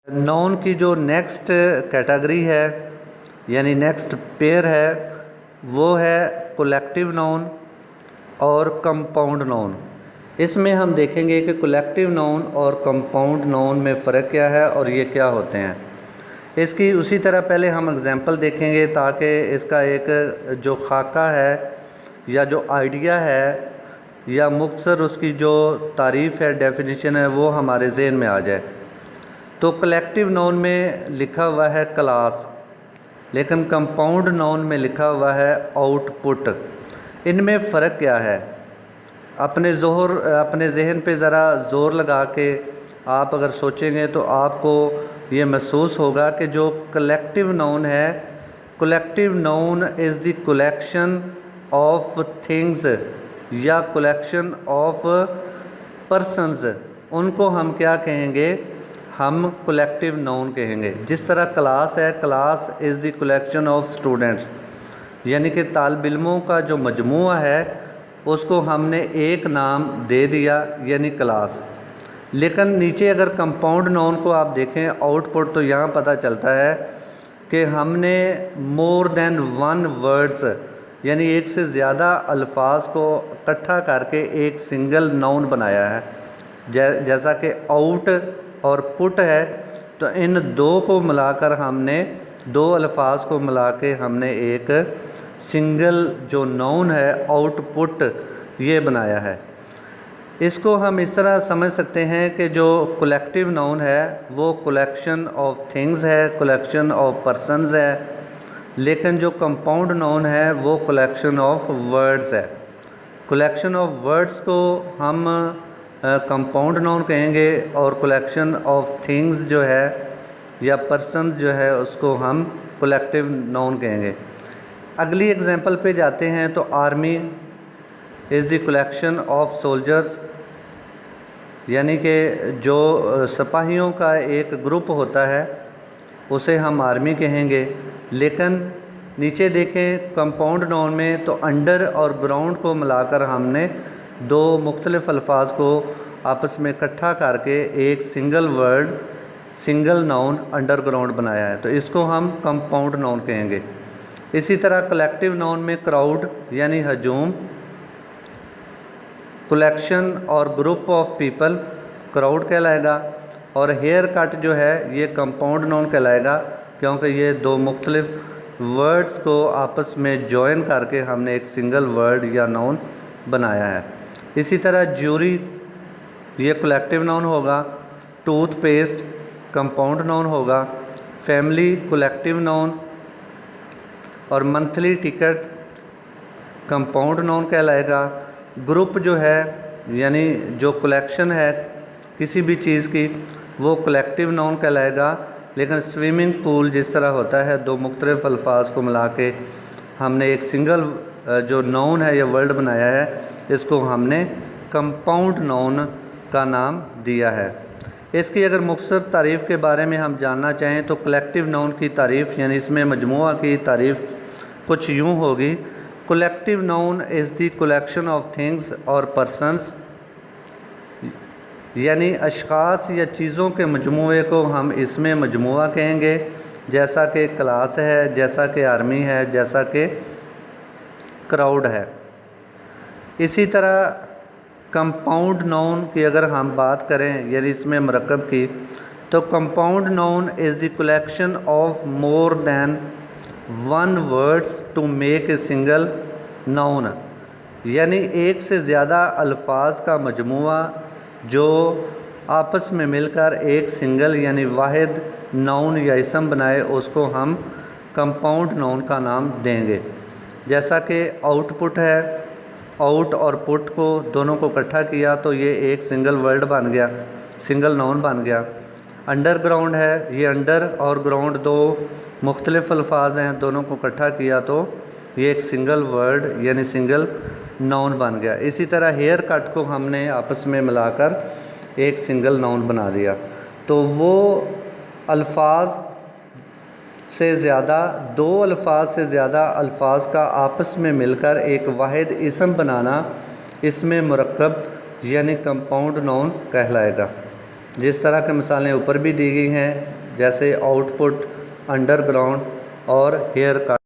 Noun की जो next category है यानी नेक्स्ट पेयर है वो है कलेक्टिव नाउन और कंपाउंड नाउन। इसमें हम देखेंगे कि कलेक्टिव नाउन और कंपाउंड नाउन में फ़र्क क्या है और ये क्या होते हैं। इसकी उसी तरह पहले हम एग्जांपल देखेंगे ताकि इसका एक जो खाका है या जो आइडिया है या मुख्तसर उसकी जो तारीफ़ है, डेफिनेशन है, वो हमारे जहन में आ जाए। तो कलेक्टिव नाउन में लिखा हुआ है क्लास, लेकिन कंपाउंड नाउन में लिखा हुआ है आउटपुट। इनमें फ़र्क क्या है? अपने जहन पे ज़रा ज़ोर लगा के आप अगर सोचेंगे तो आपको ये महसूस होगा कि जो कलेक्टिव नाउन है, collective noun is the collection of things या कलेक्शन ऑफ पर्सन्स, उनको हम क्या कहेंगे? हम कलेक्टिव नाउन कहेंगे। जिस तरह क्लास है, class is the collection of students, यानी कि तालिब इल्मों का जो मजमूआ है उसको हमने एक नाम दे दिया यानी क्लास। लेकिन नीचे अगर कंपाउंड नाउन को आप देखें आउटपुट, तो यहाँ पता चलता है कि हमने मोर देन वन वर्ड्स यानी एक से ज़्यादा अल्फाज को इकट्ठा करके एक सिंगल नाउन बनाया है। जैसा कि आउट और पुट है, तो इन दो को मिलाकर हमने दो अल्फाज को मिला के हमने एक सिंगल जो नाउन है आउटपुट ये बनाया है। इसको हम इस तरह समझ सकते हैं कि जो कलेक्टिव नाउन है वो कलेक्शन ऑफ थिंग्स है, कलेक्शन ऑफ पर्सन्स है, लेकिन जो कंपाउंड नाउन है वो कलेक्शन ऑफ वर्ड्स है। कलेक्शन ऑफ वर्ड्स को हम कंपाउंड नाउन कहेंगे और कलेक्शन ऑफ थिंग्स जो है या पर्सन्स जो है उसको हम कलेक्टिव नाउन कहेंगे। अगली एग्जांपल पे जाते हैं तो army is the collection of soldiers, यानी कि जो सिपाहियों का एक ग्रुप होता है उसे हम आर्मी कहेंगे। लेकिन नीचे देखें कंपाउंड नाउन में तो अंडर और ग्राउंड को मिलाकर हमने दो मुख्तलिफ अल्फाज को आपस में इकट्ठा करके एक single word, single noun under ground बनाया है, तो इसको हम कंपाउंड नाउन कहेंगे। इसी तरह कलेक्टिव नाउन में क्राउड यानी हजूम, कलेक्शन और ग्रुप ऑफ पीपल क्राउड कहलाएगा, और हेयर कट जो है ये कंपाउंड नाउन कहलाएगा, क्योंकि ये दो मुख्तलिफ वर्ड्स को आपस में जॉइन करके हमने एक सिंगल वर्ड या नाउन बनाया है। इसी तरह ज्यूरी ये कलेक्टिव नाउन होगा, टूथपेस्ट कंपाउंड नाउन होगा, फैमिली कलेक्टिव नाउन और मंथली टिकट कंपाउंड नाउन कहलाएगा। ग्रुप जो है यानी जो कलेक्शन है किसी भी चीज़ की वो कलेक्टिव नाउन कहलाएगा। लेकिन स्विमिंग पूल जिस तरह होता है दो मुख्तलिफ अल्फाज को मिला के हमने एक सिंगल जो नाउन है या वर्ड बनाया है, इसको हमने कंपाउंड नाउन का नाम दिया है। इसकी अगर मुख्तसर तारीफ़ के बारे में हम जानना चाहें तो कलेक्टिव नाउन की तारीफ़ यानी इसमें मजमूआ की तारीफ़ कुछ यूँ होगी। Collective noun is the collection of things और पर्सन्स, यानी अशख़ास या चीज़ों के मजमूए को हम इसमें मजमूआ कहेंगे, जैसा कि क्लास है, जैसा कि आर्मी है, जैसा कि क्राउड है। इसी तरह कंपाउंड नाउन की अगर हम बात करें यानी इसमें मरकब की, तो compound noun is the collection of more than one words to make a single noun, यानी एक से ज़्यादा अल्फाज का मजमूआ जो आपस में मिलकर एक सिंगल यानी वाहिद नाउन या इसम बनाए, उसको हम कंपाउंड नाउन का नाम देंगे। जैसा कि आउटपुट है, आउट और पुट को दोनों को इकट्ठा किया तो ये एक सिंगल वर्ड बन गया, सिंगल नाउन बन गया। अंडरग्राउंड है, ये अंडर और ग्राउंड दो मुख्तलिफ अल्फाज हैं, दोनों को इकट्ठा किया तो ये एक सिंगल वर्ड यानी सिंगल नाउन बन गया। इसी तरह हेयर कट को हमने आपस में मिलाकर एक सिंगल नाउन बना दिया। तो वो अल्फाज से ज़्यादा, दो अल्फाज से ज़्यादा अल्फाज का आपस में मिलकर एक वाहिद इसम बनाना, इसमें मुरक्कब यानी कंपाउंड नाउन कहलाएगा। जिस तरह की मिसालें ऊपर भी दी गई हैं, जैसे आउटपुट, अंडरग्राउंड और हेयर कट।